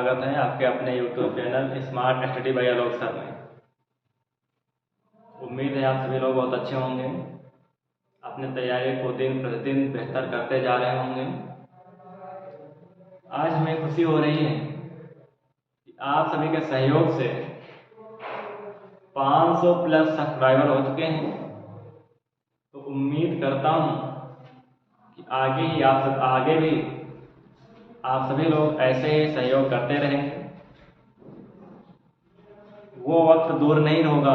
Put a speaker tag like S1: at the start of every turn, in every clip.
S1: स्वागत है आपके अपने YouTube channel smart study bye आलोक सर में। उम्मीद है आप सभी लोग बहुत अच्छे होंगे, अपने तैयारी को दिन प्रतिदिन बेहतर करते जा रहे होंगे। आज हमें खुशी हो रही है कि आप सभी के सहयोग से 500 प्लस सब्सक्राइबर हो चुके हैं। तो उम्मीद करता हूँ कि आगे भी आप सभी लोग ऐसे ही सहयोग करते रहेंगे। वो वक्त दूर नहीं होगा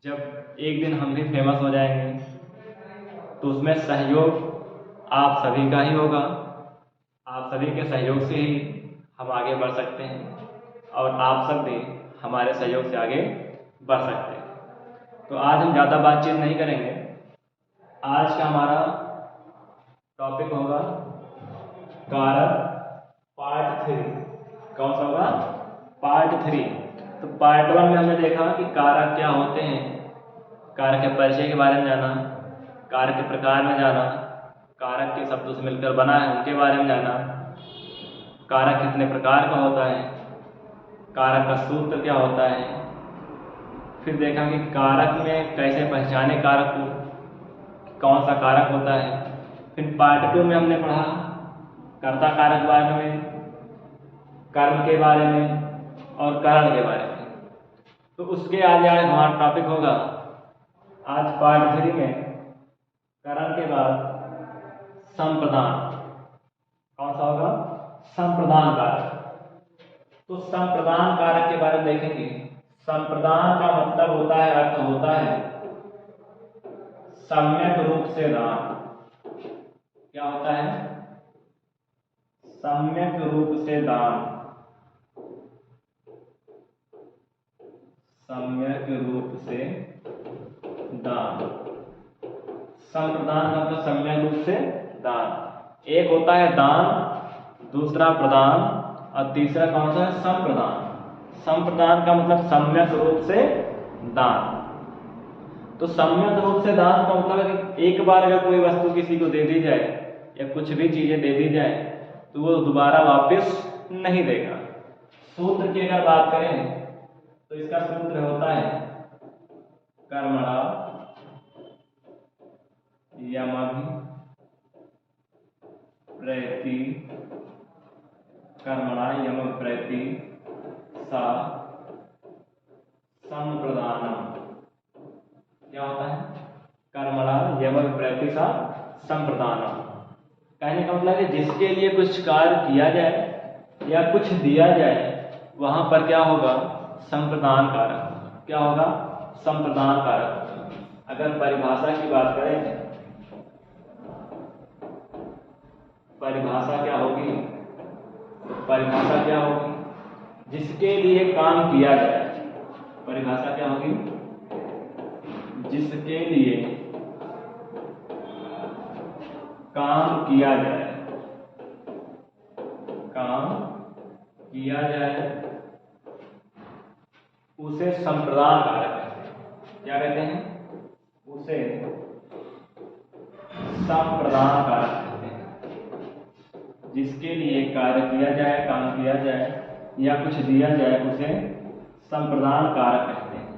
S1: जब एक दिन हम भी फेमस हो जाएंगे, तो उसमें सहयोग आप सभी का ही होगा। आप सभी के सहयोग से ही हम आगे बढ़ सकते हैं और आप सब भी हमारे सहयोग से आगे बढ़ सकते हैं। तो आज हम ज़्यादा बातचीत नहीं करेंगे। आज का हमारा टॉपिक होगा कारक पार्ट 3। कौन सा होगा? पार्ट 3। तो पार्ट 1 में हमने देखा कि कारक क्या होते हैं, कारक के परिचय के बारे में जाना, कारक के प्रकार में जाना, कारक के शब्दों से मिलकर बना है उनके बारे में जाना, कारक कितने प्रकार का होता है, कारक का सूत्र क्या होता है। फिर देखा कि कारक में कैसे पहचाने कारक को, कौन सा कारक होता है। फिर पार्ट 2 में हमने पढ़ा कर्ता कारक के बारे में, कर्म के बारे में और कारण के बारे में। तो उसके आगे आज हमारा टॉपिक होगा आज पार्ट 3 में कारण के बाद संप्रदान। कौन सा होगा? संप्रदान कारक। तो संप्रदान कारक के बारे में देखेंगे। संप्रदान का मतलब होता है, अर्थ होता है सम्यक रूप से दान। क्या होता है? सम्यक रूप से दान। सम्यक रूप से दान। संप्रदान का मतलब सम्यक रूप से दान। एक होता है दान, दूसरा प्रदान और तीसरा कौन सा है? संप्रदान। संप्रदान का मतलब सम्यक रूप से दान। तो सम्यक रूप से दान का मतलब है कि एक बार अगर कोई वस्तु किसी को दे दी जाए या कुछ भी चीजें दे दी जाए तो वो दोबारा वापस नहीं देगा। सूत्र की अगर बात करें तो इसका सूत्र होता है कर्मणा यमभि प्रैति, कर्मणा यम प्रैति सा संप्रदानम। क्या होता है? कर्मणा यम प्रैति सा संप्रदानम। कहने का मतलब है जिसके लिए कुछ कार्य किया जाए या कुछ दिया जाए वहां पर क्या होगा? संप्रदान कारक। क्या होगा? संप्रदान कारक। अगर परिभाषा की बात करें, परिभाषा क्या होगी? परिभाषा क्या होगी? जिसके लिए काम किया जाए। परिभाषा क्या होगी? जिसके लिए काम किया जाए। काम किया जाए उसे संप्रदान कारक कहते हैं। क्या कहते हैं? उसे संप्रदान कारक कहते हैं। जिसके लिए कार्य किया जाए, काम किया जाए या कुछ दिया जाए उसे संप्रदान कारक कहते हैं।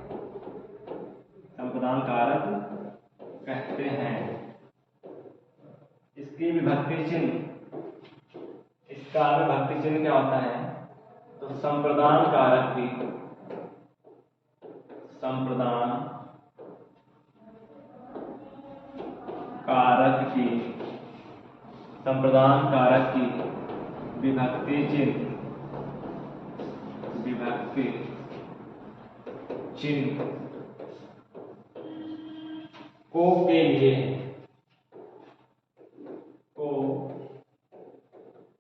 S1: संप्रदान कारक कहते हैं। इसकी विभक्ति चिन्ह, इसका विभक्ति चिन्ह क्या होता है? तो संप्रदान कारक की, संप्रदान कारक की, संप्रदान कारक की विभक्ति चिन्ह, विभक्ति चिन्ह को के लिए, को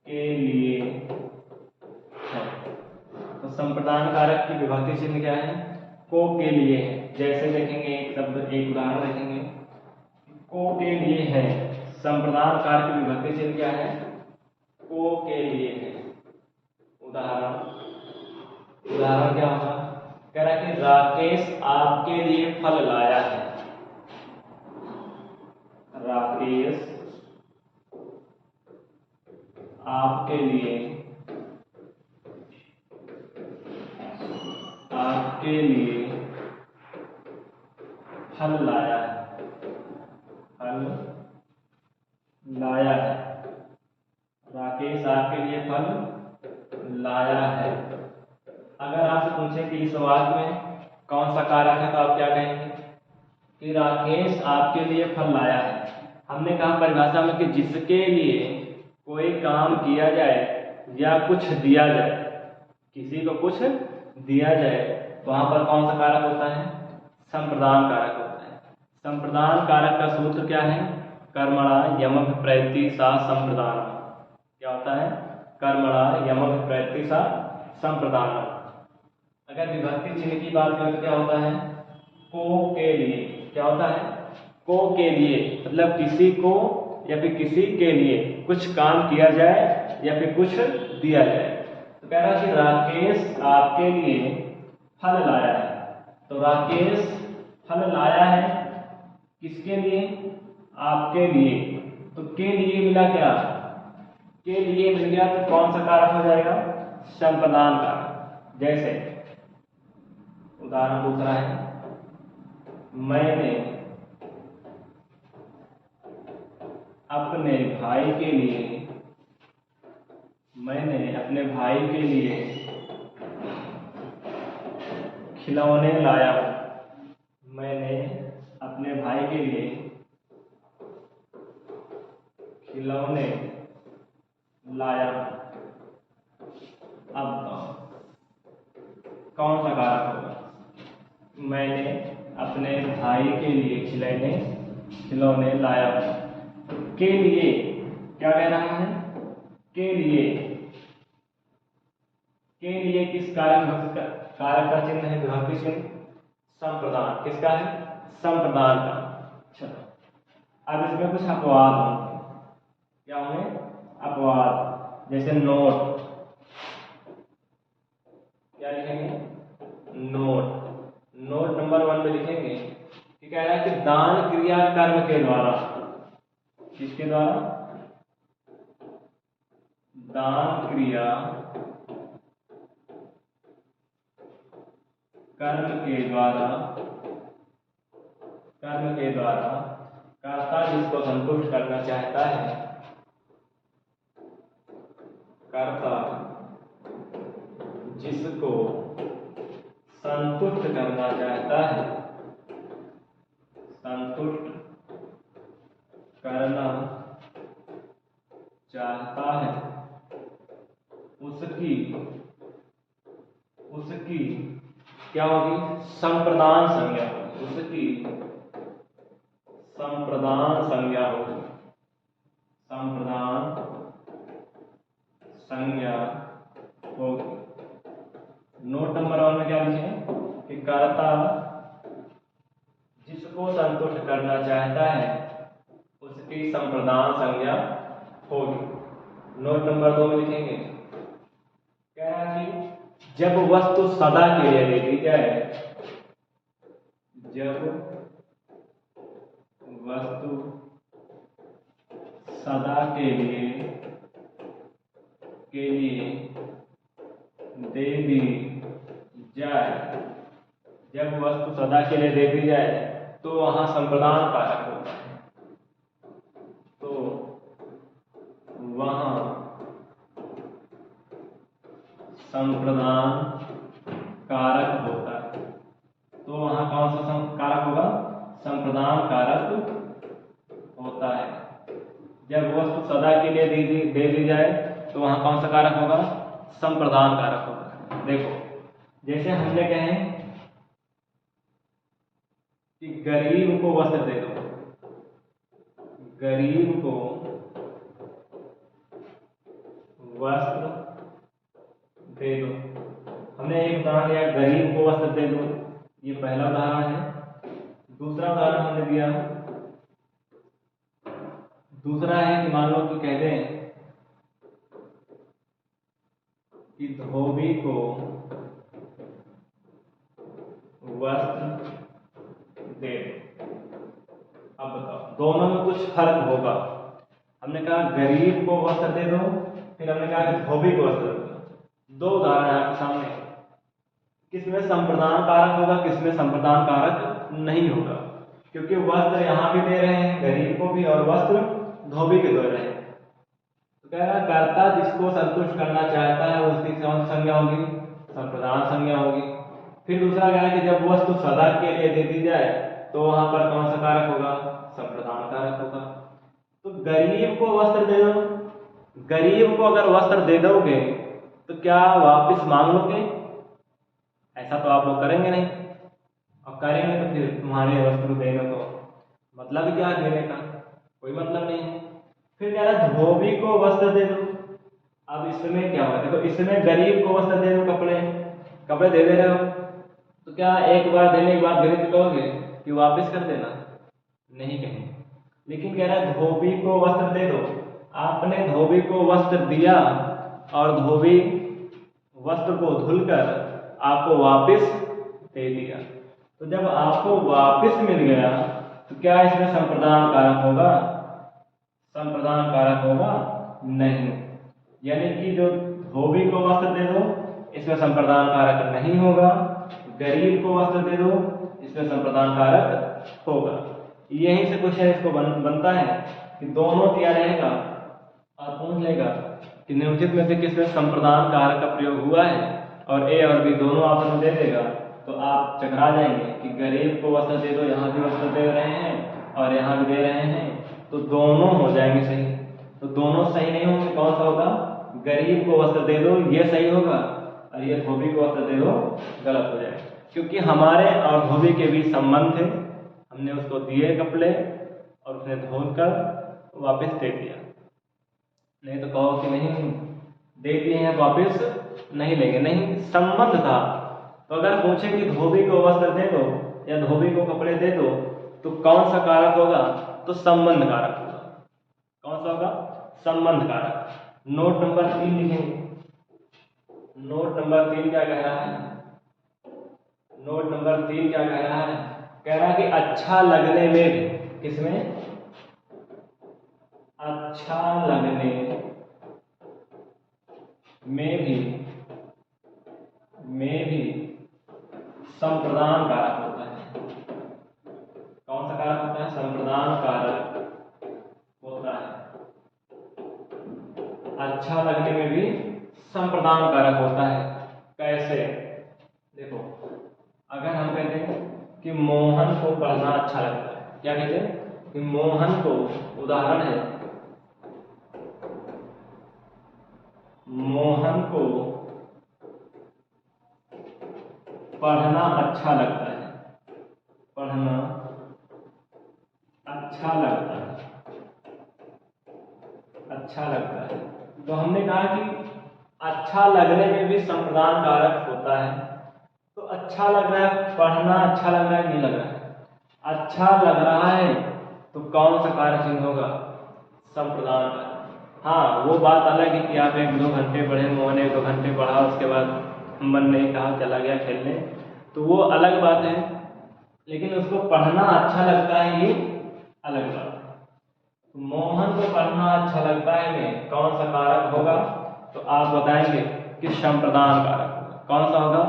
S1: के लिए है। तो संप्रदान कारक की विभक्ति चिन्ह क्या है? को के लिए है। जैसे देखेंगे एक शब्द, एक उदाहरण देखेंगे, को के लिए है। संप्रदान कारक की विभक्ति चिन्ह क्या है? को के लिए है। उदाहरण क्या होगा? कह रहा है कि राकेश आपके लिए फल लाया है। राकेश आपके लिए फल लाया है, फल लाया है। राकेश आपके लिए फल लाया है। अगर आपसे पूछे कि इस वाक्य में कौन सा कारक है तो आप क्या कहेंगे कि राकेश आपके लिए फल लाया है। हमने कहा परिभाषा में कि जिसके लिए कोई काम किया जाए या कुछ दिया जाए, किसी को कुछ दिया जाए, वहां पर कौन सा कारक होता है? संप्रदान कारक होता है। संप्रदान कारक का सूत्र क्या है? कर्मणा यमक प्रयति सा संप्रदान। क्या होता है? कर्मणा यमक प्रयति सा संप्रदान। अगर विभक्ति चिन्ह की बात करें तो क्या होता है? को के लिए। क्या होता है? को के लिए, मतलब किसी को या फिर किसी के लिए कुछ काम किया जाए या फिर कुछ दिया जाए। तो कह रहा कि राकेश आपके लिए फल लाया है। तो राकेश फल लाया है किसके लिए? आपके लिए। तो के लिए मिला क्या? के लिए मिल गया तो कौन सा कारक हो जाएगा? संप्रदान कारक। जैसे उदाहरण दूसरा है, मैंने अपने भाई के लिए खिलौने लाया हूं। मैंने अपने भाई के लिए खिलौने लाया हूं। अब कौन सा कारक होगा? मैंने अपने भाई के लिए खिलौने लाया हूं। के लिए क्या कह रहा है? के लिए किस कारक का चिन्ह है? विभक्ति चिन्ह संप्रदान। किसका है? संप्रदान का। चलो अब इसमें कुछ अपवाद होंगे। क्या होंगे? अपवाद। जैसे नोट। क्या लिखेंगे? नोट नंबर 1 में लिखेंगे कि कह रहा है कि दान क्रिया कर्म के द्वारा। किसके द्वारा? दान क्रिया कर्म के द्वारा कर्ता जिसको संतुष्ट करना चाहता है, कर्ता जिसको संतुष्ट करना चाहता है, संतुष्ट करना चाहता है, उसकी क्या होगी? संप्रदान संज्ञा होगी। उसकी संप्रदान संज्ञा होगी। संप्रदान संज्ञा होगी। नोट नंबर 1 में क्या लिखे कि कर्ता जिसको संतुष्ट करना चाहता है उसकी संप्रदान संज्ञा होगी। नोट नंबर 2 में लिखेंगे क्या है कि जब वस्तु सदा के लिए दे दी जाए, जब वस्तु सदा के लिए दे दी जाए, जब वस्तु सदा के लिए दे दी जाए तो वहां संप्रदान कारक होता है। तो वहां संप्रदान कारक होता है। तो वहां कौन सा कारक होगा? संप्रदान कारक होता है। जब वस्तु सदा के लिए दे दी जाए तो वहां कौन सा कारक होगा? संप्रदान कारक होगा। देखो जैसे हमने कहे कि गरीब को वस्त्र दे दो, गरीब को वस्त्र दे दो। हमने एक उदाहरण लिया, गरीब को वस्त्र दे दो, ये पहला उदाहरण है। दूसरा उदाहरण हमने दिया, दूसरा है कि मान लो कि कह दें कि धोबी को वस्त्र दे दो। अब बताओ दोनों में कुछ फर्क होगा। हमने कहा गरीब को वस्त्र दे दो, फिर हमने कहा कि धोबी को वस्त्र दूंगा। दो उदाहरण है आपके सामने, किसमें संप्रदान कारक होगा, किसमें संप्रदान कारक नहीं होगा, क्योंकि वस्त्र यहाँ भी दे रहे हैं गरीब को भी और वस्त्र धोबी के दे रहे हैं। तो कह रहा कर्ता जिसको संतुष्ट करना चाहता है उसकी कौन संज्ञा होगी, संप्रदान संज्ञा होगी। फिर दूसरा क्या है कि जब वस्तु सदा के लिए दे दी जाए तो वहां पर कौन सा कारक होगा, संप्रदान कारक होगा। तो गरीब को वस्त्र दे दो, गरीब को अगर वस्त्र दे दोगे तो क्या वापस मांग लोगे? ऐसा तो आप लोग करेंगे नहीं, और करेंगे तो फिर तुम्हारे वस्त्र देने को मतलब क्या है, देने का कोई मतलब नहीं है। फिर कह रहा धोबी को वस्त्र दे दो। अब इसमें क्या होगा, देखो इसमें गरीब को वस्त्र दे दो, कपड़े दे रहे हो, तो क्या एक बार देने के बाद गरीब कहोगे कि वापस कर देना? नहीं कहेंगे। लेकिन कह रहा है धोबी को वस्त्र दे दो। आपने धोबी को वस्त्र दिया और धोबी वस्त्र को धुलकर आपको वापस दे दिया, तो जब आपको वापस मिल गया तो क्या इसमें संप्रदान कारक होगा, संप्रदान कारक होगा नहीं। यानी कि जो धोबी को वस्त्र दे दो इसमें संप्रदान कारक नहीं होगा, गरीब को वस्त्र दे दो इसमें संप्रदान कारक होगा। यहीं से क्वेश्चन इसको बनता है कि दोनों दिया रहेगा और पूछ लेगा कि निम्नलिखित में से किसमें संप्रदान कारक का प्रयोग हुआ है, और ए और बी दोनों ऑप्शन दे देगा तो आप चकरा जाएंगे कि गरीब को वस्त्र दे दो, यहाँ भी वस्त्र दे रहे हैं और यहाँ भी दे रहे हैं, तो दोनों हो जाएंगे सही। तो दोनों सही नहीं होंगे, कौन सा होगा, गरीब को वस्त्र दे दो ये सही होगा और ये धोबी को वस्त्र दे दो गलत हो जाएगा, क्योंकि हमारे और धोबी के बीच संबंध थे। हमने उसको दिए कपड़े और उसने धोकर वापस दे दिया। नहीं तो कहो कि नहीं दे दिए हैं वापस नहीं लेंगे, नहीं संबंध था। तो अगर पूछे कि धोबी को वस्त्र दे दो या धोबी को कपड़े दे दो तो कौन सा कारक होगा, तो संबंध कारक होगा। कौन सा होगा, संबंध कारक। नोट नंबर 3 लिखेंगे। नोट नंबर 3 क्या कह रहा है, नोट नंबर 3 क्या कह रहा है, कह रहा है कि अच्छा लगने में भी, किसमें, अच्छा लगने में भी संप्रदान कारक होता है। कौन सा कारक होता है, संप्रदान कारक होता है। अच्छा लगने में भी संप्रदान कारक होता है। कैसे, देखो अगर हम कहते हैं कि मोहन को पढ़ना अच्छा लगता है, क्या कहते हैं कि मोहन को, उदाहरण है मोहन को पढ़ना अच्छा लगता है, पढ़ना अच्छा लगता है, अच्छा लगता है। तो हमने कहा कि अच्छा लगने में भी संप्रदान कारक होता है। तो अच्छा लग रहा है, पढ़ना अच्छा लग रहा है, नहीं लग रहा है, अच्छा लग रहा है तो कौन सा कारक चिन्ह होगा, संप्रदान कारक। हाँ वो बात अलग है कि आप 1-2 घंटे पढ़े, मोहन 1-2 घंटे पढ़ा, उसके बाद मन नहीं कहा चला गया खेलने, तो वो अलग बात है। लेकिन उसको पढ़ना अच्छा लगता है ये अलग बात है। मोहन को पढ़ना अच्छा लगता है में कौन सा कारक होगा, तो आप बताएंगे कि संप्रदान कारक होगा। कौन सा होगा,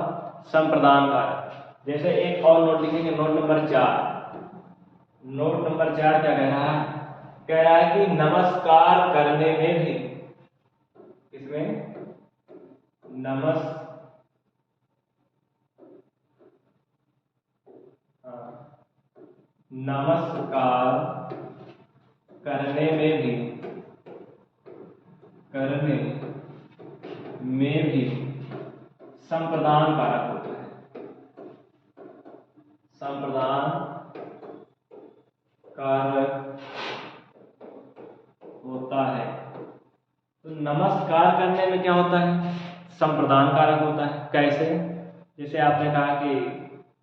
S1: संप्रदान कारक। जैसे एक और नोट लिखेंगे, नोट नंबर 4। नोट नंबर 4 क्या कह रहा है, कह रहा है कि नमस्कार करने में भी, इसमें नमस्कार करने में भी संप्रदान कारक होता है, संप्रदान कारक होता है। तो नमस्कार करने में क्या होता है, संप्रदान कारक होता है। कैसे, जैसे आपने कहा कि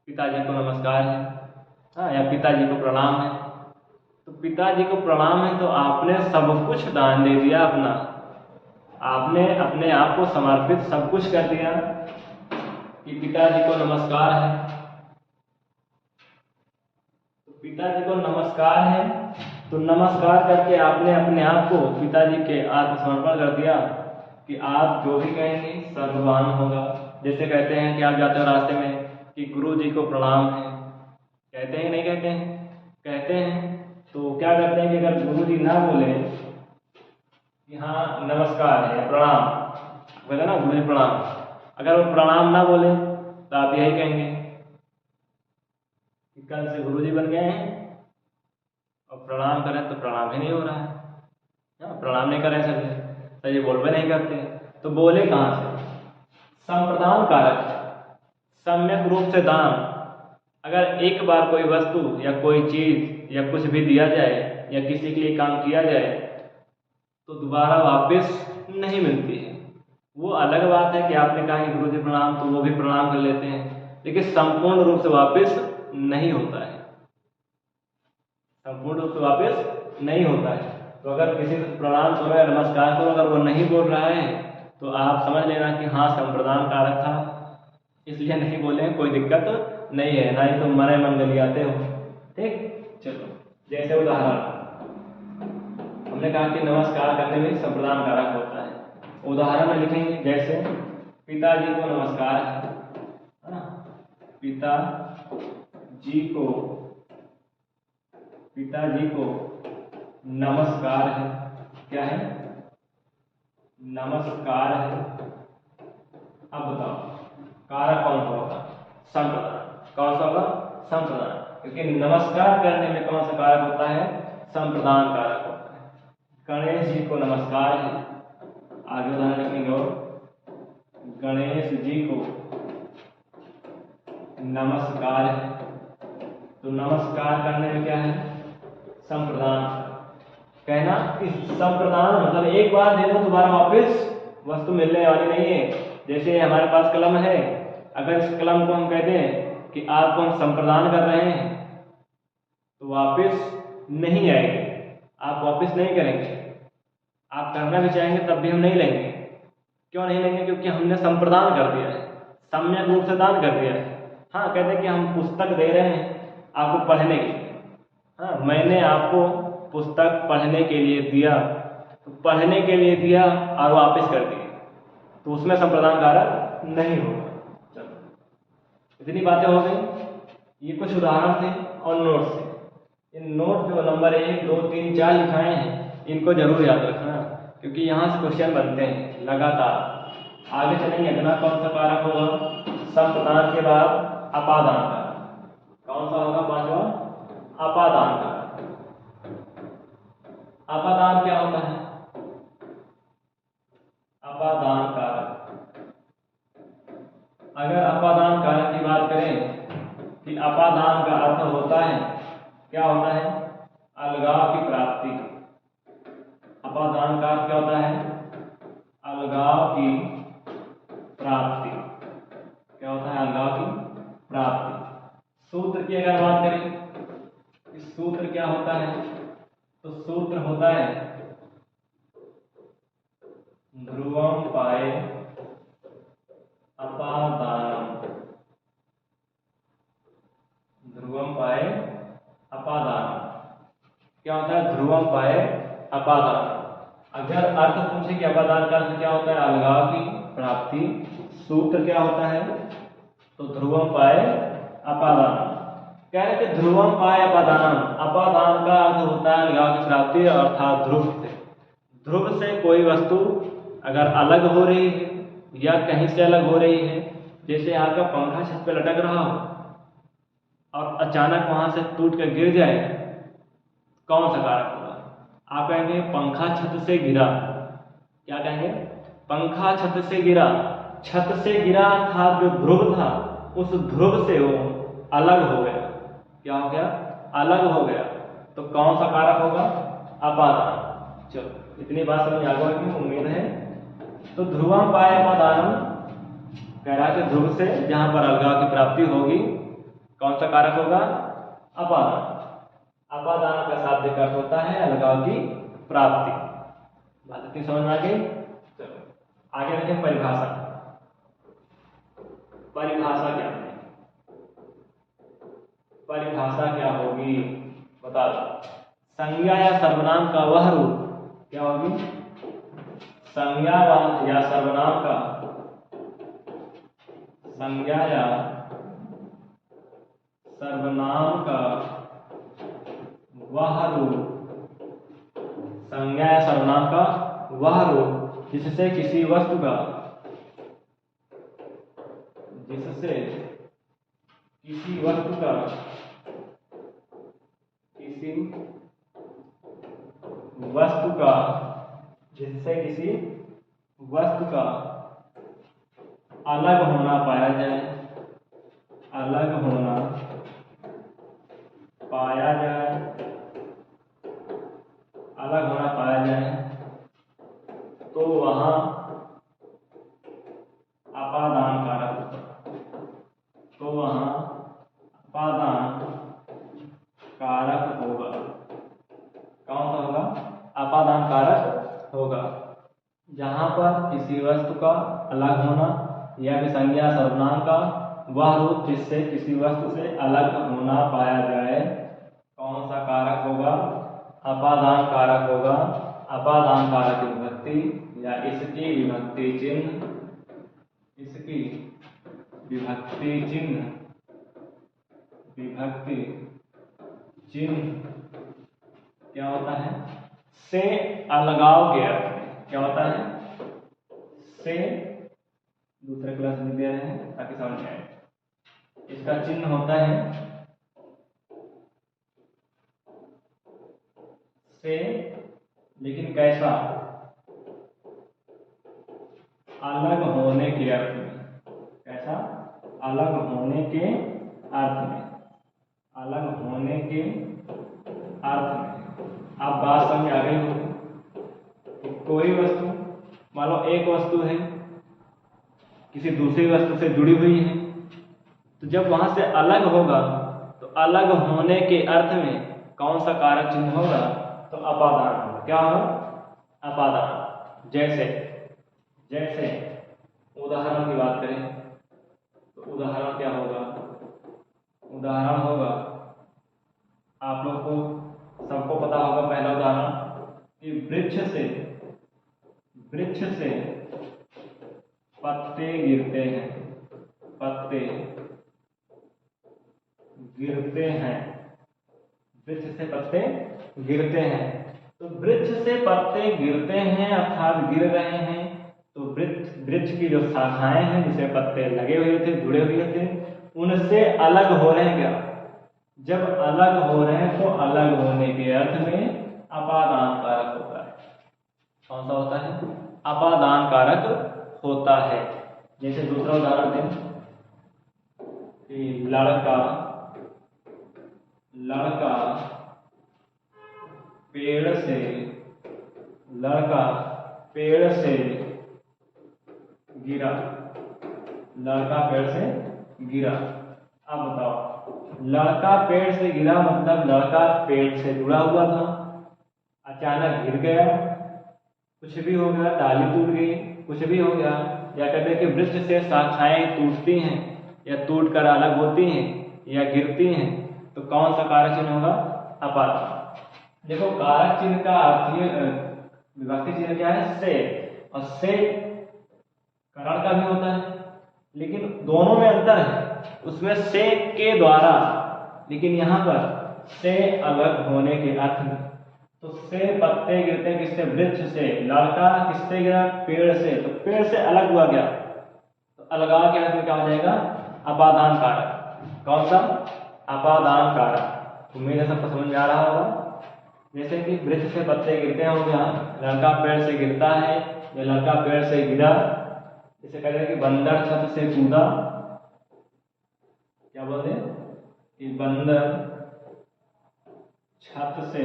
S1: पिताजी को नमस्कार है, हाँ, या पिताजी को प्रणाम है, तो पिताजी को प्रणाम है तो आपने सब कुछ दान दे दिया अपना, आपने अपने आप को समर्पित सब कुछ कर दिया कि पिताजी को नमस्कार है। तो पिताजी को नमस्कार है तो नमस्कार करके आपने अपने आप को पिताजी के आत्मसमर्पण कर दिया, कि आप जो भी कहेंगे सर्ववान होगा। जैसे कहते हैं कि आप जाते हो रास्ते में कि गुरु जी को प्रणाम है, कहते हैं नहीं कहते हैं? कहते हैं। तो क्या करते हैं कि अगर गुरु जी ना बोले कि हाँ नमस्कार है प्रणाम, बोले ना गुरु जी प्रणाम, अगर वो प्रणाम ना बोले तो आप यही कहेंगे कि कल से गुरु जी बन गए हैं, और प्रणाम करें तो प्रणाम ही नहीं हो रहा है, प्रणाम नहीं करें सभी, तो ये बोल भी नहीं करते, तो बोले कहाँ से? संप्रदान कारक, सम्यक रूप से दान। अगर एक बार कोई वस्तु या कोई चीज या कुछ भी दिया जाए या किसी के लिए काम किया जाए तो दोबारा वापस नहीं मिलती है। वो अलग बात है कि आपने कहा कि गुरु जी प्रणाम, तो वो भी प्रणाम कर लेते हैं, लेकिन संपूर्ण रूप से वापस नहीं होता है, संपूर्ण रूप से वापस नहीं होता है। तो अगर किसी से प्रणाम करो या नमस्कार करो, अगर वो नहीं बोल रहा है तो आप समझ लेना कि हाँ संप्रदान कारक था, इसलिए नहीं बोले, कोई दिक्कत नहीं है, ना ही तुम मरे मंगलियाते हो। ठीक, चलो जैसे उदाहरण हमने कहा कि नमस्कार करने में संप्रदान कारक होता है। उदाहरण में लिखेंगे जैसे पिताजी को नमस्कार है ना, पिताजी को नमस्कार है, क्या है? नमस्कार है। अब बताओ कारक कौन सा होगा? संप्रदान। कौन सा होगा? संप्रदान। क्योंकि नमस्कार करने में कौन सा कारक होता है? संप्रदान कारक होता है। गणेश जी को नमस्कार है, आगे उदाहरण लिखेंगे, और गणेश जी को नमस्कार है, तो नमस्कार करने में क्या है? संप्रदान। कहना कि संप्रदान मतलब एक बार दे दो दोबारा वापस वस्तु मिलने वाली नहीं है। जैसे हमारे पास कलम है, अगर इस कलम को हम कहते हैं कि आपको हम संप्रदान कर रहे हैं तो वापस नहीं आएगी, आप वापस नहीं करेंगे, आप करना भी चाहेंगे तब भी हम नहीं लेंगे। क्यों नहीं लेंगे? क्योंकि हमने संप्रदान कर दिया है, सम्यक रूप से दान कर दिया है। हाँ, कहते हैं कि हम पुस्तक दे रहे हैं आपको पढ़ने के लिए, हाँ मैंने आपको पुस्तक पढ़ने के लिए दिया, तो पढ़ने के लिए दिया और वापस कर दिए, तो उसमें संप्रदान कारक नहीं होगा। चलो इतनी बातें हो गई, ये कुछ उदाहरण थे और नोट से। इन नोट जो नंबर 1, 2, 3, 4 लिखाए हैं इनको जरूर याद रखना, क्योंकि यहाँ से क्वेश्चन बनते हैं लगातार। आगे चलेंगे, अगला कौन सा कारक होगा? संप्रदान के बाद अपादान कारक। कौन सा होगा? पांचवा, अपादान कारक। अपादान क्या होता है? अपादान कारक, अगर अपादान कारक की बात करें कि अपादान का अर्थ होता है, क्या होता है? अलगाव की प्राप्ति। अपादान का अर्थ क्या होता है? अलगाव की प्राप्ति। क्या होता है? अलगाव की प्राप्ति। सूत्र की अगर बात करें, इस सूत्र क्या होता है? तो सूत्र होता है ध्रुवम पाए अपादानम। ध्रुवम पाए अपादानम क्या होता है? ध्रुवम पाए अपादानम। अगर अर्थ पूछे कि अपादान का अर्थ क्या होता है? अलगाव की प्राप्ति। सूत्र क्या होता है? तो ध्रुवम पाए अपादानम। कह रहे थे ध्रुवम पाए अपादानम, अपादान का अर्थ होता है अलगाव की प्राप्ति, अर्थात ध्रुव से। ध्रुव से कोई वस्तु अगर अलग हो रही है या कहीं से अलग हो रही है, जैसे आपका पंखा छत पे लटक रहा हो और अचानक वहां से टूट कर गिर जाए, कौन सा कारक होगा? आप कहेंगे पंखा छत से गिरा। क्या कहेंगे? पंखा छत से गिरा। छत से गिरा था जो ध्रुव था, उस ध्रुव से वो अलग हो गया। क्या हो गया? अलग हो गया। तो कौन सा कारक होगा? अपादान। चलो इतनी बात समझ आ गई, उम्मीद है। तो ध्रुवम पाए अपादानम कह रहा है ध्रुव से जहां पर अलगाव की प्राप्ति होगी, कौन सा कारक होगा? अपादान। अपादान का शाब्दिक अर्थ होता है अलगाव की प्राप्ति। बात इतनी समझ में आ गई? चलो आगे देखें परिभाषा। परिभाषा क्या है? परिभाषा क्या होगी? बता दो। संज्ञा या सर्वनाम का वह रूप क्या होगी? संज्ञा या सर्वनाम का संज्ञा या सर्वनाम का वह रूप, संज्ञा या सर्वनाम का वह रूप जिससे किसी वस्तु का जिससे किसी वस्तु का जिससे किसी वस्तु का अलग होना पाया जाए, अलग होना पाया जाए, अलग होना पाया जाए, तो वहां अपादान कारक होगा, तो वहां अपादान कारक होगा। कौन सा होगा? अपादान कारक होगा। जहां पर किसी वस्तु का अलग होना या फिर संज्ञा सर्वनाम का वह रूप जिससे किसी वस्तु से अलग होना पाया जाए, कौन सा कारक होगा? अपादान कारक होगा। अपादान कारक विभक्ति या इसकी विभक्ति चिन्ह, इसकी विभक्ति चिन्ह, विभक्ति चिन्ह क्या होता है? से अलगाव के अर्थ में। क्या होता है? से, दूसरे क्लास में दे रहे हैं ताकि समझ में आए। इसका चिन्ह होता है से, लेकिन कैसा? अलग होने के अर्थ में। कैसा? अलग होने के अर्थ में, अलग होने के अर्थ में। आप बात समझ आ गई होगी। कोई वस्तु, मान लो एक वस्तु है किसी दूसरी वस्तु से जुड़ी हुई है, तो जब वहां से अलग होगा तो अलग होने के अर्थ में कौन सा कारक चिन्ह होगा? तो अपादान होगा। क्या होगा? अपादान। जैसे जैसे उदाहरण की बात करें तो उदाहरण क्या होगा? उदाहरण होगा, आप लोग को सबको पता होगा पहला उदाहरण कि वृक्ष से पत्ते गिरते हैं, पत्ते गिरते हैं, वृक्ष से पत्ते गिरते हैं। तो वृक्ष से पत्ते गिरते हैं अर्थात गिर रहे हैं, तो वृक्ष की जो शाखाएं हैं जिसमें पत्ते लगे हुए थे, जुड़े हुए थे, उनसे अलग हो रहे हैं। क्या? जब अलग हो रहे हैं तो अलग होने के अर्थ में अपादान कारक होता है। कौन सा होता है? अपादान कारक होता है। जैसे दूसरा उदाहरण दें कि लड़का पेड़ से गिरा, लड़का पेड़ से गिरा। अब बताओ, लड़का पेड़ से गिरा मतलब लड़का पेड़ से जुड़ा हुआ था, अचानक गिर गया, कुछ भी हो गया, डाली टूट गई, कुछ भी हो गया, या कहते हैं कि वृक्ष से शाखाएं टूटती हैं या टूटकर अलग होती हैं या गिरती हैं, तो कौन सा कारक चिन्ह होगा? अपादान। देखो, कारक चिन्ह का अर्थ विभक्ति चिन्ह क्या है? से। और से करण का भी होता है, लेकिन दोनों में अंतर है। उसमें से के द्वारा, लेकिन यहाँ पर से अलग होने के अर्थ में। तो से पत्ते गिरते हैं किससे? वृक्ष से। लड़का किससे गिरा? पेड़ से। तो पेड़ से अलग हुआ गया, तो अलगाव के अर्थ में क्या हो जाएगा? अपादान कारक। कौन सा? अपादान कारक। उम्मीद है सबको समझ में आ रहा होगा। जैसे कि वृक्ष से पत्ते गिरते हैं हो गया, लड़का पेड़ से गिरता है या लड़का पेड़ से गिरा। जैसे कहते हैं कि बंदर छत से कूदा। क्या बोलते हैं? कि बंदर छत से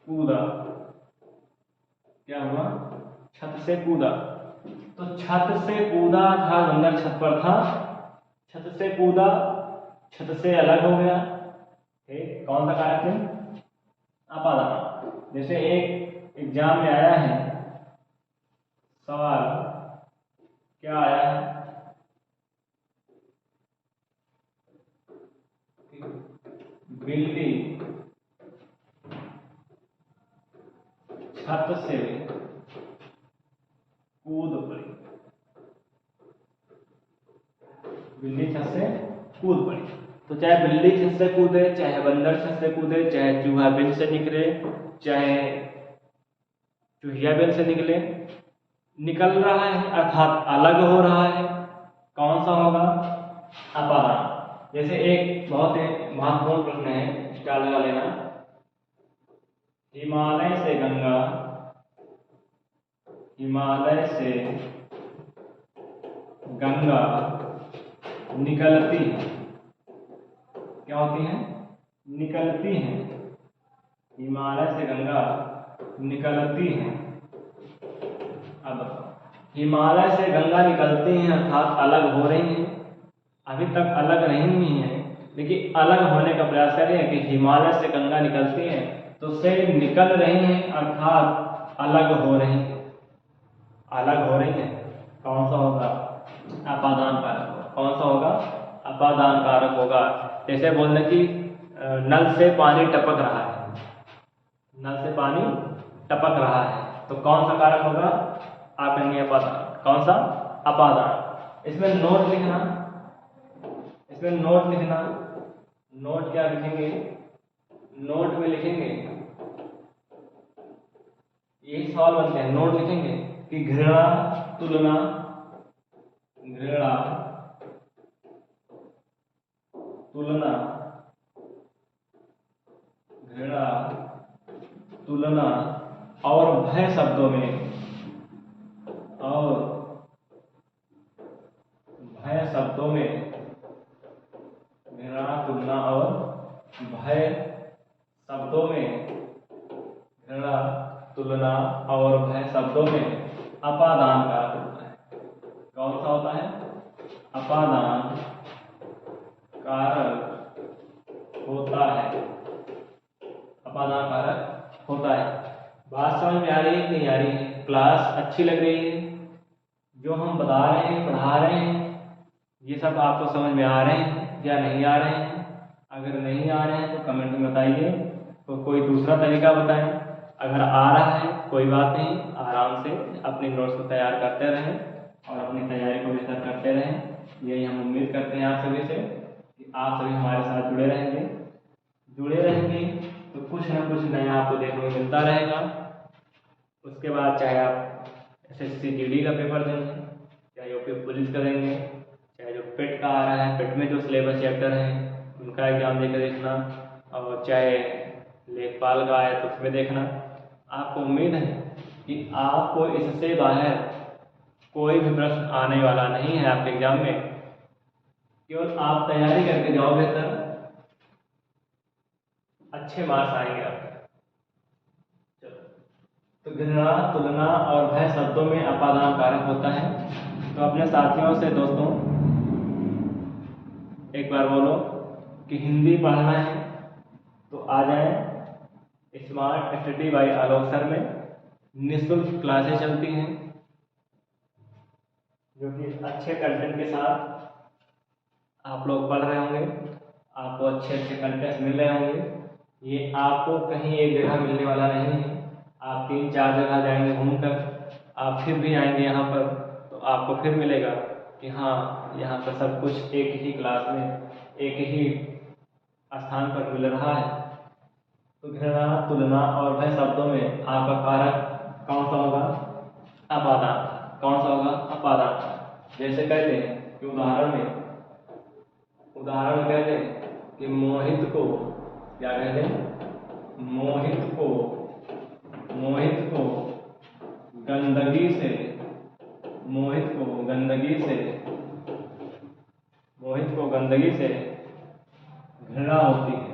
S1: कूदा। क्या हुआ? छत से कूदा। तो छत से कूदा था, बंदर छत पर था, छत से कूदा, छत से अलग हो गया। ठीक, कौन सा कारक है? अपादान। जैसे एक एग्जाम में आया है सवाल, क्या आया है? बिल्ली छत से कूद पड़ी। तो चाहे बिल्ली छत से कूदे, चाहे बंदर छत से कूदे, चाहे चूहा बिल से निकले, चाहे चूहिया बिल से निकले, निकल रहा है अर्थात अलग हो रहा है, कौन सा होगा? अपादान। जैसे एक बहुत ही महत्वपूर्ण प्रश्न है, स्टार लगा लेना। हिमालय से गंगा, हिमालय से गंगा निकलती है, क्या होती है? निकलती है। हिमालय से गंगा निकलती है। अब हिमालय से गंगा निकलती हैं अर्थात अलग हो रही हैं, अभी तक अलग नहीं हुई हैं, लेकिन अलग होने का प्रयास करें कि हिमालय से गंगा निकलती हैं तो से निकल रही हैं अर्थात अलग हो रही हैं, अलग हो रही हैं। कौन सा होगा? अपादान कारक। कौन सा होगा? अपादान कारक होगा। जैसे बोलने की नल से पानी टपक रहा है, नल से पानी टपक रहा है, तो कौन सा कारक होगा? आप कहेंगे अपादान। कौन सा? अपादान। इसमें नोट लिखना, इसमें नोट लिखना। नोट क्या लिखेंगे? नोट में लिखेंगे, यही सवाल बनते हैं, नोट लिखेंगे कि घृणा तुलना, घृणा तुलना, घृणा तुलना और भय शब्दों में, और भय शब्दों में, घृणा तुलना और भय शब्दों में, घृणा तुलना और भय शब्दों में अपादान कारक होता है। कौन सा होता है? अपादान कारक होता है, अपादान कारक होता है। बात समझ में आ रही है कि नहीं आ रही है? क्लास अच्छी लग रही है? जो हम बता रहे हैं, पढ़ा रहे हैं, ये सब आपको समझ में आ रहे हैं या नहीं आ रहे हैं? अगर नहीं आ रहे हैं तो कमेंट में बताइए, तो कोई दूसरा तरीका बताएं। अगर आ रहा है कोई बात नहीं, आराम से अपनी नोट्स को तैयार करते रहें और अपनी तैयारी को बेहतर करते रहें। यही हम उम्मीद करते हैं आप सभी से कि आप सभी हमारे साथ जुड़े रहेंगे। जुड़े रहेंगे तो कुछ ना कुछ नया आपको देखने को मिलता रहेगा। उसके बाद चाहे आप SSC GD का पेपर देंगे, चाहे यूपी पुलिस का देंगे, चाहे जो पेट का आ रहा है, पेट में जो सिलेबस चैप्टर है उनका एग्जाम देकर देखना, और चाहे लेखपाल का आए तो उसमें देखना। आपको उम्मीद है कि आपको इससे बाहर कोई भी प्रश्न आने वाला नहीं है आपके एग्जाम में। केवल आप तैयारी करके जाओ, बेहतर अच्छे मार्क्स आएंगे आपके। तो घृणा तुलना और भय शब्दों में अपादान कारक होता है। तो अपने साथियों से दोस्तों एक बार बोलो कि हिंदी पढ़ना है तो आ जाए स्मार्ट स्टडी बाय आलोक सर में। निःशुल्क क्लासेस चलती हैं जो कि अच्छे कंटेंट के साथ आप लोग पढ़ रहे होंगे, आपको अच्छे अच्छे कंटेंट मिल रहे होंगे। ये आपको कहीं एक जगह मिलने वाला नहीं है, आप 3-4 जगह जाएंगे घूमकर, आप फिर भी आएंगे यहाँ पर तो आपको फिर मिलेगा कि हाँ यहाँ पर सब कुछ एक ही क्लास में, एक ही स्थान पर मिल रहा है। तो घृणा तुलना और भय शब्दों में आपका कारक कौन सा होगा? अपादान। कौन सा होगा? अपादान। जैसे कहते हैं कि उदाहरण कहते हैं कि मोहित को, क्या कहते हैं? मोहित को गंदगी से, मोहित को गंदगी से घृणा होती है,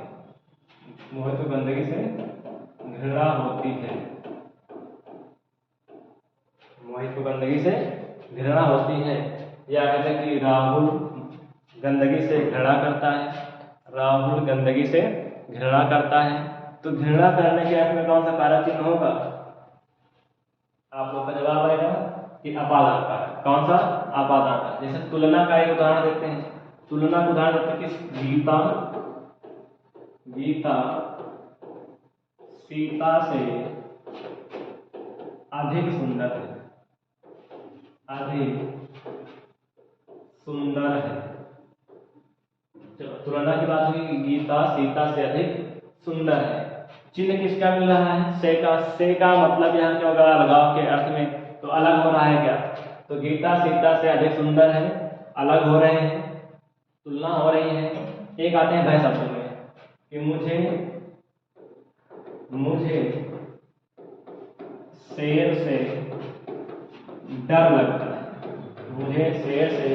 S1: मोहित को गंदगी से घृणा होती है, मोहित को गंदगी से घृणा होती है। या कहते हैं कि राहुल गंदगी से घृणा करता है, राहुल गंदगी से घृणा करता है। तो घृणा करने के अर्थ में कौन सा कारक चिन्ह होगा? आप लोग का जवाब आएगा कि अपादान कारक। कौन सा? अपादान कारक। जैसे तुलना का एक उदाहरण देते हैं, तुलना का उदाहरण देते हैं कि गीता सीता से अधिक सुंदर है, अधिक सुंदर है। तुलना की बात हुई, गीता सीता से अधिक सुंदर है। चिन्ह किसका मिल रहा है? से का। से का मतलब यहाँ क्या होगा? अलगाव के अर्थ में, तो अलग हो रहा है क्या? तो गीता सीता से अधिक सुंदर है, अलग हो रहे हैं, तुलना हो रही है। एक आते हैं भय शब्द में कि मुझे शेर से डर लगता है, मुझे शेर से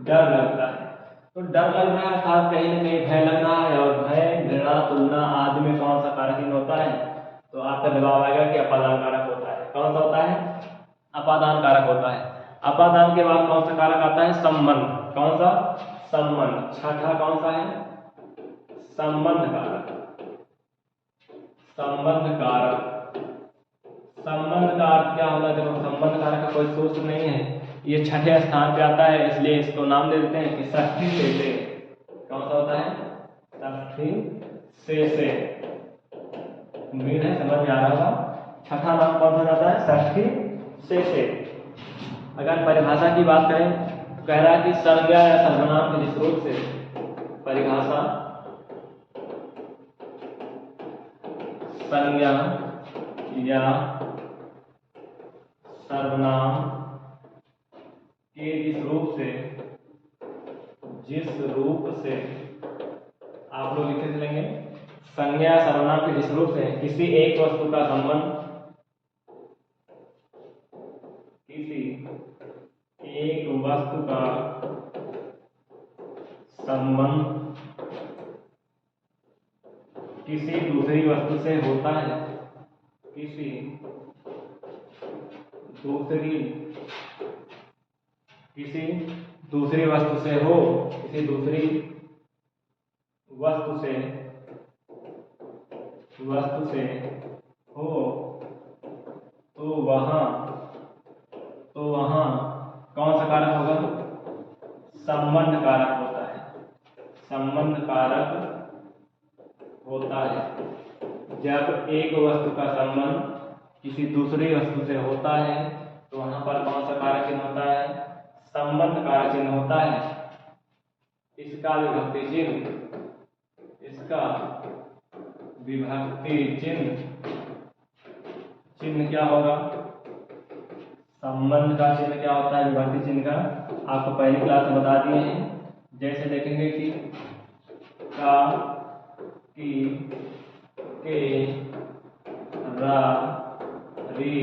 S1: डर लगता है। तो डर लग रहा है अर्थात कहीं ना कहीं भय लग रहा है, और भय, घृणा, तुलना आदि में कौन सा कारक चिन्ह होता है? तो आपका जवाब आएगा कि अपादान कारक होता है। कौन सा होता है? अपादान कारक होता है। अपादान के बाद कौन सा कारक आता है? संबंध। कौन सा? संबंध। छठा कौन सा है? संबंध कारक। संबंध कारक। संबंध का अर्थ क्या होगा? देखो, संबंध कारक का कोई सूत्र नहीं है, ये छठे स्थान पे आता है, इसलिए इसको नाम दे देते हैं कि षष्ठी से। कौन सा होता है? षष्ठी से। उम्मीद है समझ में आ रहा होगा। छठा नाम कौन सा जाता है? षष्ठी से। अगर परिभाषा की बात करें तो कह रहा है कि संज्ञा या सर्वनाम के जिस रूप से, परिभाषा, संज्ञा या सर्वनाम के जिस रूप से आप लोग लिखे चलेंगे, संज्ञा सर्वनाम के जिस रूप से किसी एक वस्तु का संबंध, किसी एक वस्तु का संबंध किसी दूसरी वस्तु से होता है, किसी दूसरी वस्तु से हो, किसी दूसरी वस्तु से हो, तो वहां कौन सा कारक होगा? संबंध कारक होता है। संबंध कारक होता है। जब एक वस्तु का संबंध किसी दूसरी वस्तु से होता है तो वहां पर कौन सा कारक चिन्ह होता है? संबंध कारक चिन्ह होता है। इसका विभक्ति चिन्ह क्या होगा? संबंध का चिन्ह क्या होता है? विभक्ति चिन्ह का आपको पहली क्लास में बता दिए हैं। जैसे देखेंगे कि का, की, के, रा, री,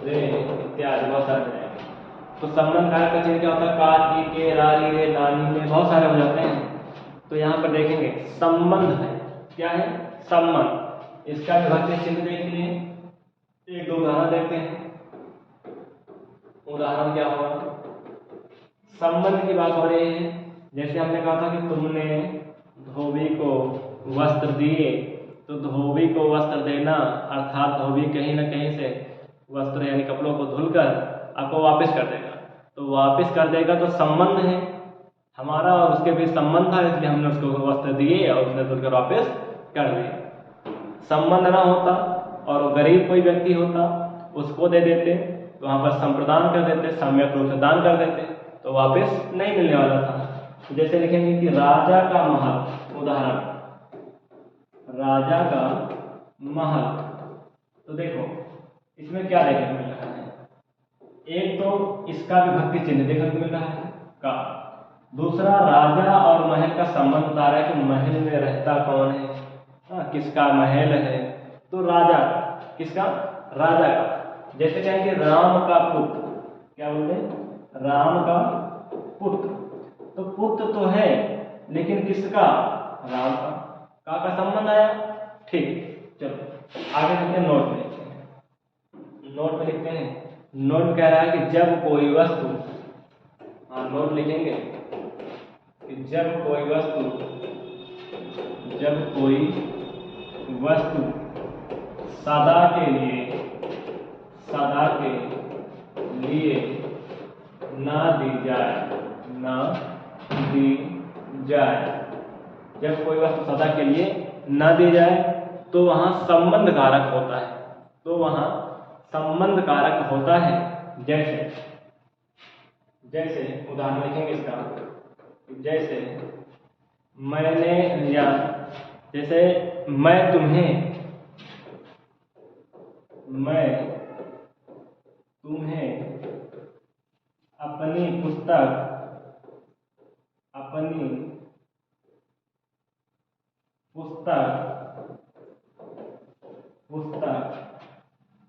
S1: रे इत्यादि बहुत सारे हैं। तो संबंध कारक का चिन्ह क्या होता है? का, की, के, रा, री, रे, नानी में बहुत सारे हो जाते हैं। तो यहाँ पर देखेंगे संबंध है। क्या है? संबंध। इसका विभक्ति चिन्ह देख लिए, एक दो उदाहरण देखते हैं। उदाहरण क्या होगा? संबंध की बात हो रही है। जैसे हमने कहा था कि तुमने धोबी को वस्त्र दिए, तो धोबी को वस्त्र देना अर्थात धोबी कहीं ना कहीं से वस्त्र यानी कपड़ों को धुलकर आपको वापस कर देगा। तो वापस कर देगा तो संबंध है हमारा और उसके बीच संबंध था, इसलिए हमने उसको वस्त्र दिए और उसने धुलकर वापस कर दिए। संबंध ना होता और गरीब कोई व्यक्ति होता, उसको दे देते, तो वहां पर संप्रदान कर देते, सम्यक रूप से दान कर देते, तो वापस नहीं मिलने वाला था। तो जैसे लिखेंगे कि राजा का महल, उदाहरण राजा का महल। तो देखो इसमें क्या देखने को मिल रहा है? एक तो इसका विभक्ति चिन्ह देखने को मिल रहा है का, दूसरा राजा और महल का संबंध बता रहा है कि महल में रहता कौन है, किसका महल है? तो राजा। किसका? राजा का। जैसे कहेंगे राम का पुत्र, क्या बोलते हैं? राम का पुत्र। तो पुत्र तो है लेकिन किसका? राम का। का संबंध आया। ठीक, चलो आगे देखते हैं। नोट में लिखते हैं। नोट में लिखते हैं। नोट कह रहा है कि जब कोई वस्तु, नोट लिखेंगे कि जब कोई वस्तु सदा के लिए ना दी जाए, जब कोई वस्तु सदा के लिए ना दी जाए तो वहां संबंध कारक होता है। तो वहां संबंध कारक होता है। जैसे उदाहरण लिखेंगे इसका, जैसे मैंने, या जैसे मैं तुम्हें अपनी पुस्तक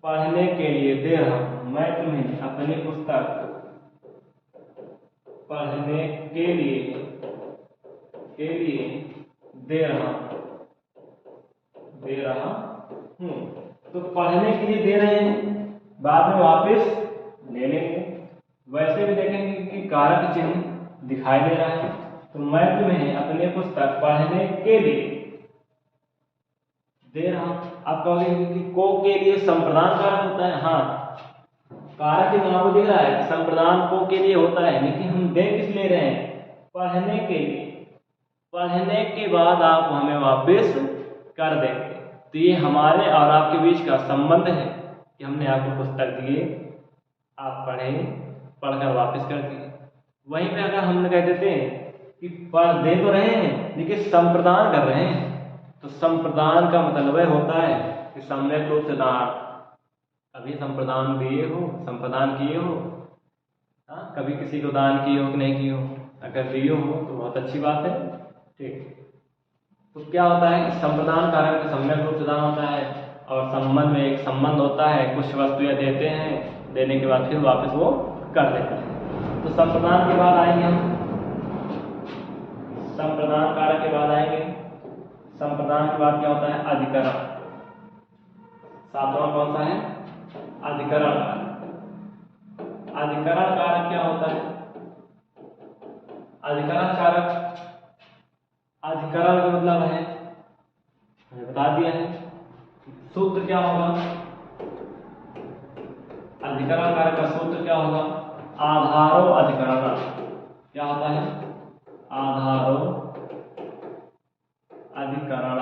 S1: पढ़ने के लिए दे रहा हूँ। मैं तुम्हें अपनी पुस्तक पढ़ने के लिए दे रहा हूँ। तो पढ़ने के लिए दे रहे हैं, बाद में वापस ले लेंगे। वैसे भी देखेंगे कि कारक चिन्ह दिखाई दे रहा है, तो मैं तुम्हें अपनी पुस्तक पढ़ने के लिए दे रहा हूं। आप कहोगे कि को के लिए संप्रदान कारक होता है। हाँ, कारक चिन्ह आपको दिख रहा है, संप्रदान को के लिए होता है, लेकिन हम दे किस ले रहे हैं? पढ़ने के लिए। पढ़ने के बाद आप हमें वापस कर देंगे। तो ये हमारे और आपके बीच का संबंध है कि हमने आपको पुस्तक दिए, आप पढ़कर वापस कर दिए। वहीं पे अगर हम कह देते हैं कि पढ़ दे तो रहे हैं लेकिन संप्रदान कर रहे हैं, तो संप्रदान का मतलब होता है कि सम्यक रूप से दान, कभी संप्रदान दिए हो, संप्रदान किए हो, कभी किसी को दान किए हो कि नहीं किए हो। अगर दिए हो तो बहुत अच्छी बात है, ठीक। तो क्या होता है कि संप्रदान कारक सम्यक रूप से दान होता है, और संबंध में एक संबंध होता है, कुछ वस्तुएं देते हैं, देने के बाद फिर वापस वो कर देते हैं। तो संप्रदान के बाद आएंगे हम, संप्रदान कारक के बाद आएंगे। संप्रदान के बाद क्या होता है? अधिकरण। सातवां कौन सा है? अधिकरण कारक। अधिकरण कारक क्या होता है? अधिकरण कारक, अधिकरण का मतलब है, मैंने बता दिया है, सूत्र क्या होगा? अधिकरण कारक का सूत्र क्या होगा? आधारो अधिकरण। क्या होता है? आधारो अधिकरण।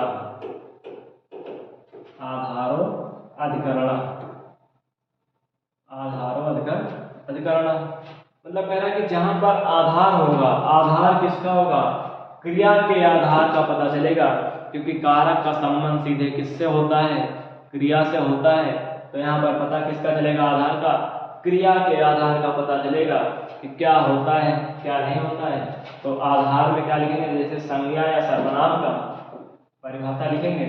S1: आधारो अधिकरण। आधारो अधिकरण मतलब कह रहा है कि जहां पर आधार होगा, आधार किसका होगा? क्रिया के आधार का पता चलेगा, क्योंकि कारक का संबंध सीधे किससे होता है? क्रिया से होता है। तो यहाँ पर पता किसका चलेगा? आधार का। क्रिया के आधार का पता चलेगा कि क्या होता है क्या नहीं होता है। तो आधार में क्या लिखेंगे? जैसे संज्ञा या सर्वनाम का परिभाषा लिखेंगे,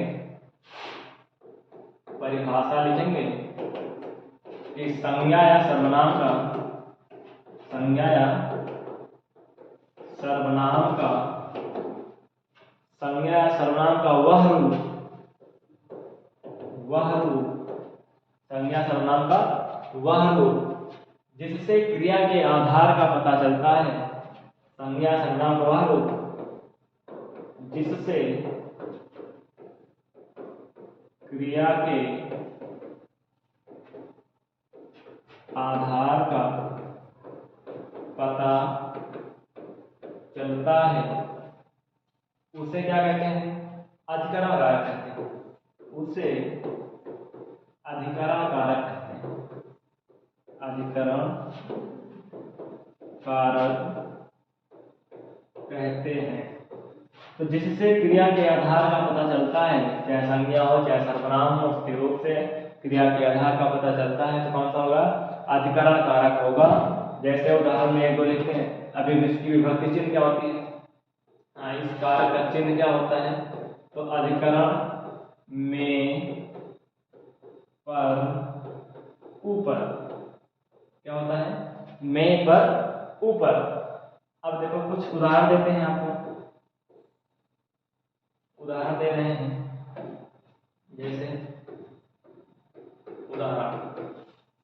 S1: कि संज्ञा या सर्वनाम का, संज्ञा या सर्वनाम का, संज्ञा या सर्वनाम का वह रूप, संज्ञा सर्वनाम का वह रूप जिससे क्रिया के आधार का पता चलता है। संज्ञा सर्वनाम का वह रूप जिससे क्रिया के आधार का पता चलता है, उसे क्या कहते हैं? अधिकरण कारक कहते हैं। उसे अधिकरण कारक कहते हैं। अधिकरण कारक कहते हैं। तो जिससे क्रिया के आधार का पता चलता है, चाहे संज्ञा हो चाहे सर्वनाम हो, उसके रूप से क्रिया के आधार का पता चलता है, तो कौन सा होगा? अधिकरण कारक होगा। जैसे उदाहरण में एक दो लिखते हैं, अभी इसकी विभक्ति चिन्ह क्या होती है? इस कारक का चिन्ह क्या होता है? तो अधिकरण में पर ऊपर क्या होता है? में पर ऊपर। अब देखो कुछ उदाहरण देते हैं आपको, उदाहरण दे रहे हैं। जैसे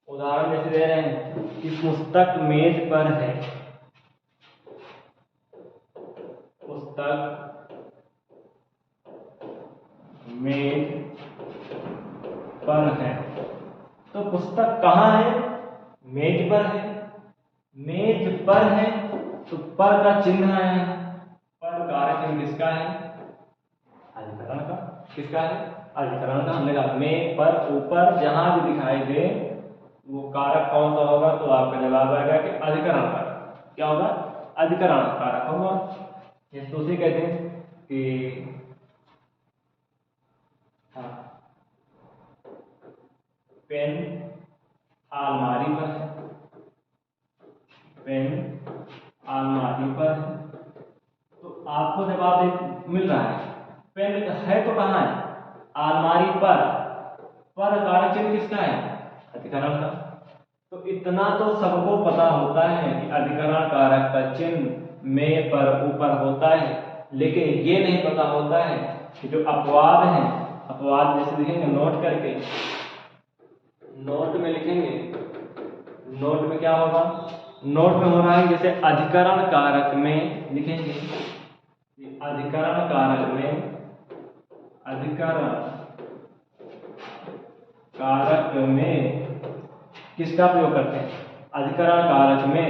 S1: उदाहरण जैसे दे रहे हैं कि पुस्तक मेज पर है, पुस्तक मेज पर है। तो पुस्तक कहाँ है? मेज पर है। मेज पर है तो पर का चिन्ह है, पर कारक चिन्ह किसका है? अधिकरण का। किसका है? अधिकरण का। हमने कहा में पर ऊपर जहां भी दिखाई दे वो कारक कौन सा होगा? तो आपका जवाब आएगा कि अधिकरण कारक। क्या होगा? अधिकरण कारक होगा। जैसे दूसरी कहते हैं कि हाँ, पेन अलमारी पर है, पेन अलमारी पर है। तो आपको जवाब मिल रहा है, पेन है तो कहाँ है? अलमारी पर कारक चिन्ह किसका है? अधिकरण का। तो इतना तो सबको पता होता है कि अधिकरण कारक का चिन्ह में पर ऊपर होता है, लेकिन ये नहीं पता होता है कि जो अपवाद है, अपवाद जैसे लिखेंगे नोट करके, नोट में लिखेंगे, नोट में क्या होगा? नोट में हो रहा है जैसे अधिकरण कारक में लिखेंगे, अधिकरण कारक में, अधिकरण कारक में किसका प्रयोग करते हैं? अधिकरण कारक में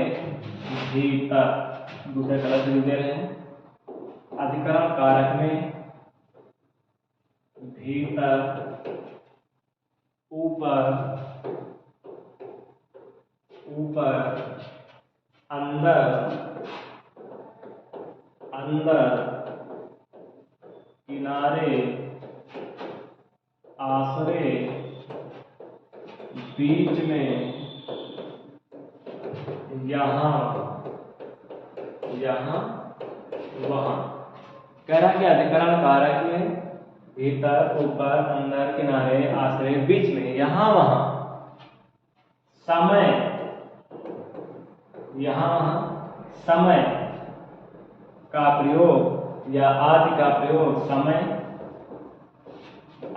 S1: भीतर, दूसरे कलर से दे रहे हैं, अधिकरण कारक में भीतर, ऊपर, ऊपर, अंदर, अंदर, किनारे, आसरे, बीच में, यहाँ, यहाँ, वहां। कह रहा कि अधिकरण कारक में भीतर, ऊपर, अंदर, किनारे, आश्रय, बीच में, यहां वहां, समय, यहां वहां, समय का प्रयोग या आदि का प्रयोग, समय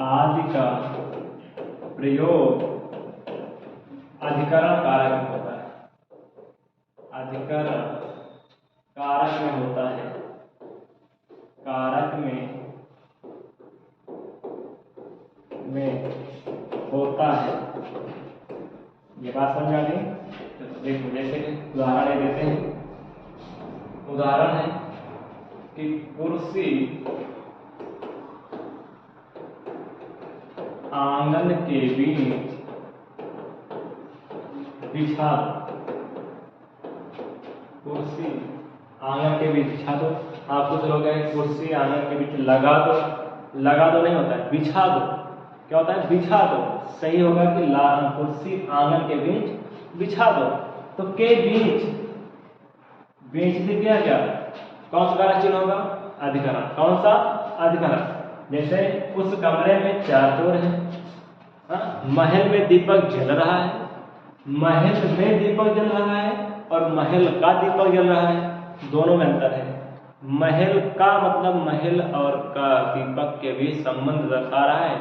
S1: आदि का प्रयोग अधिकरण कारक में होता है, अधिकरण कारक में होता है, कारक में होता है। ये बात समझ आ गई? तो देखो, जैसे उदाहरण ले देते हैं। उदाहरण है कि कुर्सी आंगन के बीच बिछा दो, कुर्सी आंगन के बीच बिछा दो। आप कुछ लोग हैं कुर्सी आंगन के बीच लगा दो, लगा दो नहीं होता है, बिछा दो। क्या होता है? बिछा दो। सही होगा कि कुर्सी आंगन के बीच बिछा दो। तो के बीच, बीच से क्या क्या, कौन सा कारक चिन्ह होगा? अधिकरण। कौन सा? अधिकरण। जैसे उस कमरे में चार चोर हैं, महल में दीपक जल रहा है, महल में दीपक जल रहा है और महल का दीपक जल रहा है, दोनों में अंतर है। महल का मतलब महल और का दीपक के बीच संबंध दर्शा रहा है,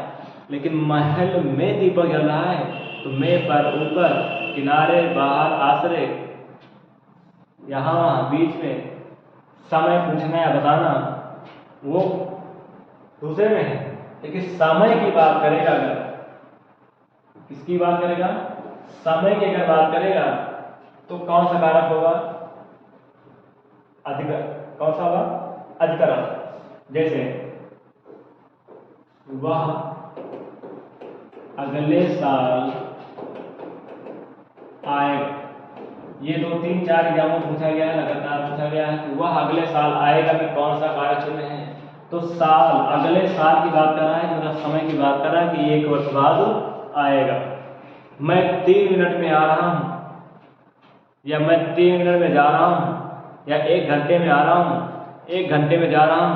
S1: लेकिन महल में दीपक जल रहा है तो में पर, ऊपर, किनारे, बाहर, आश्रय, यहाँ वहाँ, बीच में, समय पूछना या बताना वो दूसरे में है। लेकिन समय की बात करेगा, अगर किसकी बात करेगा? समय की अगर बात करेगा तो कौन सा कारक होगा? अधिकरण। कौन सा होगा? अधिकरण। जैसे वह अगले साल आएगा, ये 2, 3, 4 एग्जामों पूछा गया है, लगातार पूछा गया है कि वह अगले साल आएगा में कौन सा कारक चिन्ह है? तो साल, अगले साल की बात कर रहा है, मतलब समय की बात कर रहा है कि 1 वर्ष बाद आएगा। मैं 3 मिनट में आ रहा हूं, या मैं 3 मिनट में जा रहा हूं, या 1 घंटे में आ रहा हूं, 1 घंटे में जा रहा हूं,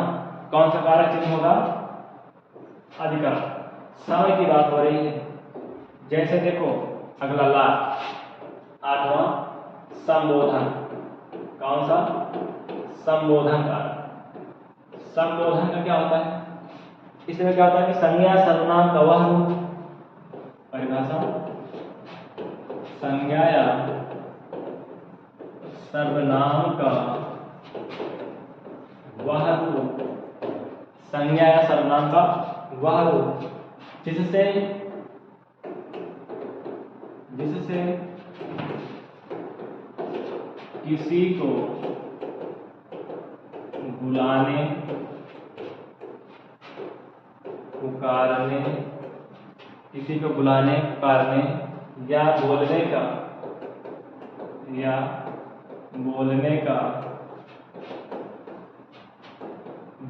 S1: कौन सा कारक चिन्ह होगा? अधिकरण। समय की बात हो रही है। जैसे देखो अगला लास्ट 8वां संबोधन। कौन सा? संबोधन का। संबोधन का क्या होता है? इसमें क्या होता है कि संज्ञा सर्वनाम का वह रूप, परिभाषा, संज्ञा या सर्वनाम का वह रूप, संज्ञा या सर्वनाम का वह रूप जिससे किसी को बुलाने, पुकारने, किसी को बुलाने, पुकारने या बोलने का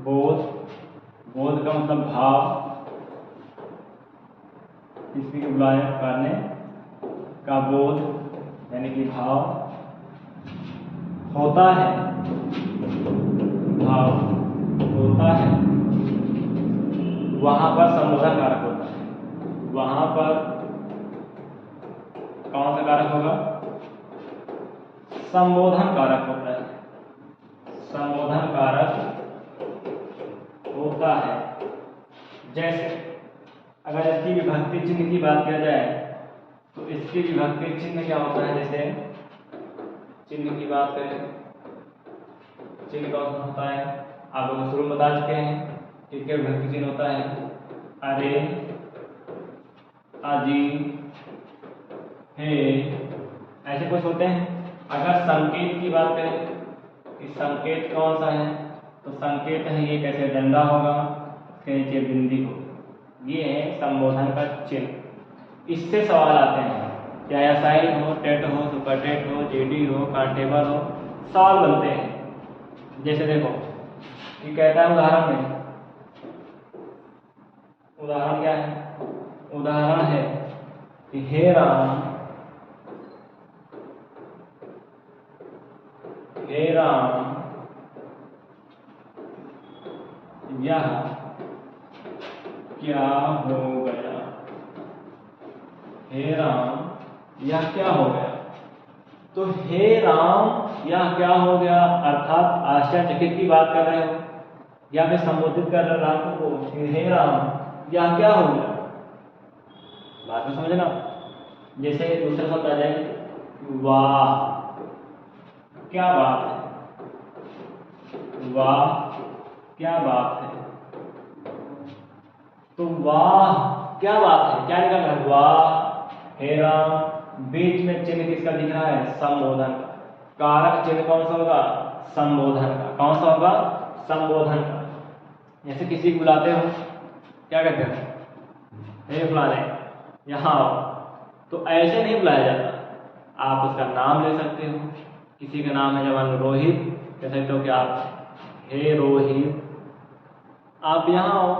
S1: बोध, बोध का मतलब भाव, किसी के बुलाने पुकारने का बोध यानी कि भाव होता है, भाव होता है, वहां पर संबोधन कारक होता है। वहां पर कौन सा कारक होगा? संबोधन कारक होता है, संबोधन कारक होता है। जैसे अगर इसकी विभक्ति चिन्ह की बात किया जाए तो इसकी विभक्ति चिन्ह क्या होता है? जैसे चिन्ह की बात करें, चिन्ह कौन सा होता है? आप लोग शुरू में बता चुके हैं, इसके विभक्ति चिन्ह होता है अरे, अजी, हे, ऐसे कुछ होते हैं। अगर संकेत की बात करें कि संकेत कौन सा है, तो संकेत है ये, कैसे डंडा होगा, इसके नीचे बिंदी होगी, ये है संबोधन का चिन्ह। इससे सवाल आते हैं, चाहे असाइन हो, टेट हो, सुपर टेट हो, जीडी हो, कांस्टेबल हो, सवाल बनते हैं। जैसे देखो ये कहता है उदाहरण में, उदाहरण क्या है? उदाहरण है कि हे राम, हे राम यह क्या हो गया, हे राम यह क्या हो गया। तो हे राम यह क्या हो गया अर्थात आश्चर्यचकित की बात कर रहे हो या फिर संबोधित कर रहे राम को, हे राम यह क्या हो गया। बात को समझना। जैसे दूसरा शब्द आ जाए, वाह क्या बात है, वाह क्या बात है। तो वाह क्या बात है, क्या निकल रहा है? वाह, हे राम, बीच में चिन्ह किसका दिख रहा है? संबोधन का। कारक चिन्ह कौन सा होगा? संबोधन का। कौन सा होगा? संबोधन का। जैसे किसी को बुलाते हो, क्या कहते हैं? हे फलाने यहाँ आओ, तो ऐसे नहीं बुलाया जाता। आप उसका नाम ले सकते हो। किसी का नाम है जवान रोहित, कह सकते हो कि आप हे रोहित आप यहाँ आओ,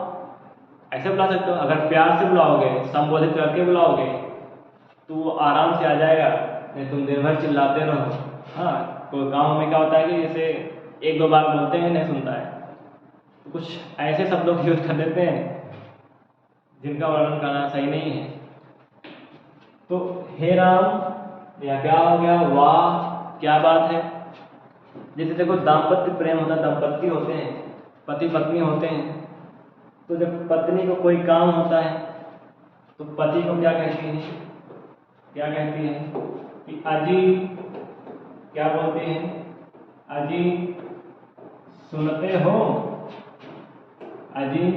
S1: ऐसे बुला सकते हो। अगर प्यार से बुलाओगे, संबोधित करके बुलाओगे तो वो आराम से आ जाएगा। नहीं तुम दिन भर चिल्लाते रहो। हाँ, कोई गाँव में क्या होता है कि जैसे एक दो बार बोलते हैं नहीं सुनता है, तो कुछ ऐसे शब्दों का यूज कर देते हैं जिनका वर्णन करना सही नहीं है। तो हे राम या क्या हो गया, वाह क्या बात है। जैसे देखो दाम्पत्य प्रेम होता है, दंपत्ति होते हैं, पति पत्नी होते हैं। तो जब पत्नी को कोई काम होता है तो पति को क्या कहती है? क्या कहती है कि अजी, क्या बोलते हैं? अजी सुनते हो, अजी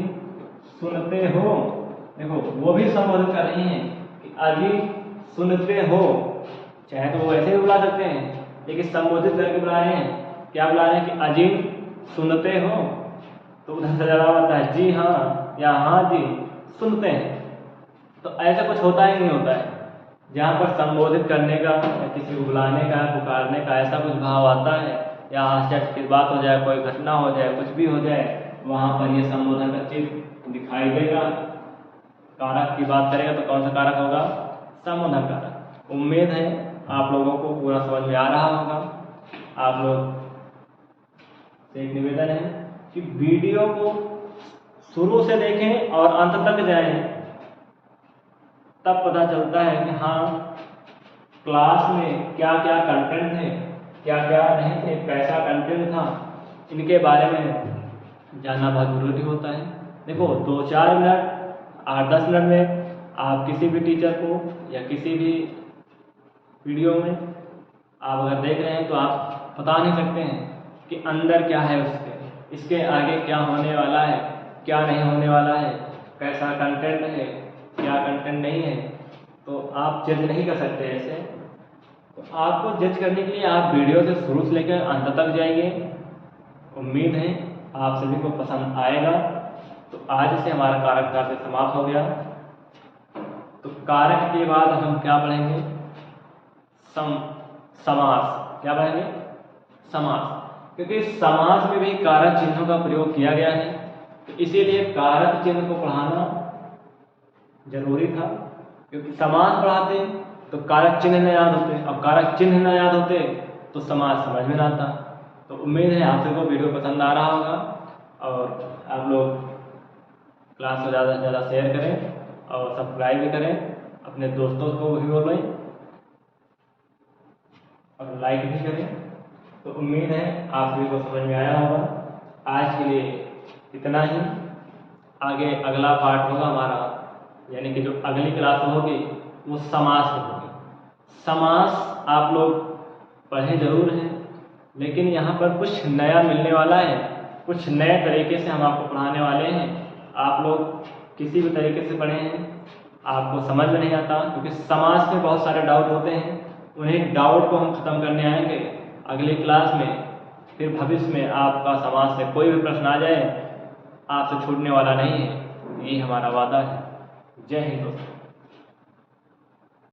S1: सुनते हो। देखो वो भी संबोधित कर रही हैं कि अजी सुनते हो। चाहे तो वो ऐसे भी बुला सकते हैं, लेकिन संबोधित करके बुला रहे हैं। क्या बुला रहे हैं कि अजी सुनते हो। तो उधर से जवाब आता है जी हाँ या हाँ जी सुनते हैं। तो ऐसा कुछ होता ही नहीं होता है। जहाँ पर संबोधित करने का या किसी को बुलाने का पुकारने का ऐसा कुछ भाव आता है या आश्चर्य की बात हो जाए, कोई घटना हो जाए, कुछ भी हो जाए, वहाँ पर ये संबोधन का चिन्ह दिखाई देगा। कारक की बात करेगा तो कौन सा कारक होगा? संबोधन कारक। उम्मीद है आप लोगों को पूरा समझ में आ रहा होगा। आप लोग से एक निवेदन है कि वीडियो को शुरू से देखें और अंत तक जाएं, तब पता चलता है कि हाँ क्लास में क्या क्या कंटेंट थे, क्या क्या नहीं थे, कैसा कंटेंट था, इनके बारे में जानना बहुत जरूरी होता है। देखो 2-4 मिनट 8-10 मिनट में आप किसी भी टीचर को या किसी भी वीडियो में आप अगर देख रहे हैं तो आप बता नहीं सकते हैं कि अंदर क्या है उसके, इसके आगे क्या होने वाला है, क्या नहीं होने वाला है, कैसा कंटेंट है, क्या कंटेंट नहीं है। तो आप जज नहीं कर सकते ऐसे। तो आपको जज करने के लिए आप वीडियो से शुरू से लेकर अंत तक जाइए। उम्मीद है आप सभी को पसंद आएगा। तो आज से हमारा कारक कार्य समाप्त हो गया। तो कारक के बाद हम क्या पढ़ेंगे? समास। क्या पढ़ेंगे? समास। क्योंकि समास में भी कारक चिन्हों का प्रयोग किया गया है, तो इसीलिए कारक चिन्ह को पढ़ाना जरूरी था। क्योंकि समास पढ़ाते तो कारक चिन्ह न याद होते, अब कारक चिन्ह न याद होते तो समास समझ में ना आता। तो उम्मीद है आप सबको वीडियो पसंद आ रहा होगा, और आप लोग क्लास को ज़्यादा से ज़्यादा शेयर करें और सब्सक्राइब भी करें, अपने दोस्तों को भी बोलें और लाइक भी करें। तो उम्मीद है आप सभी को समझ में आया होगा। आज के लिए इतना ही। आगे अगला पार्ट होगा हमारा, यानी कि जो अगली क्लास होगी वो समास में होगी। समास आप लोग पढ़े जरूर हैं, लेकिन यहाँ पर कुछ नया मिलने वाला है, कुछ नए तरीके से हम आपको पढ़ाने वाले हैं। आप लोग किसी भी तरीके से पढ़े हैं आपको समझ में नहीं आता, क्योंकि समास में बहुत सारे डाउट होते हैं। उन्हें डाउट को हम खत्म करने आएंगे अगली क्लास में। फिर भविष्य में आपका समाज से कोई भी प्रश्न आ जाए आपसे छूटने वाला नहीं है, ये हमारा वादा है। जय हिंद दोस्तों।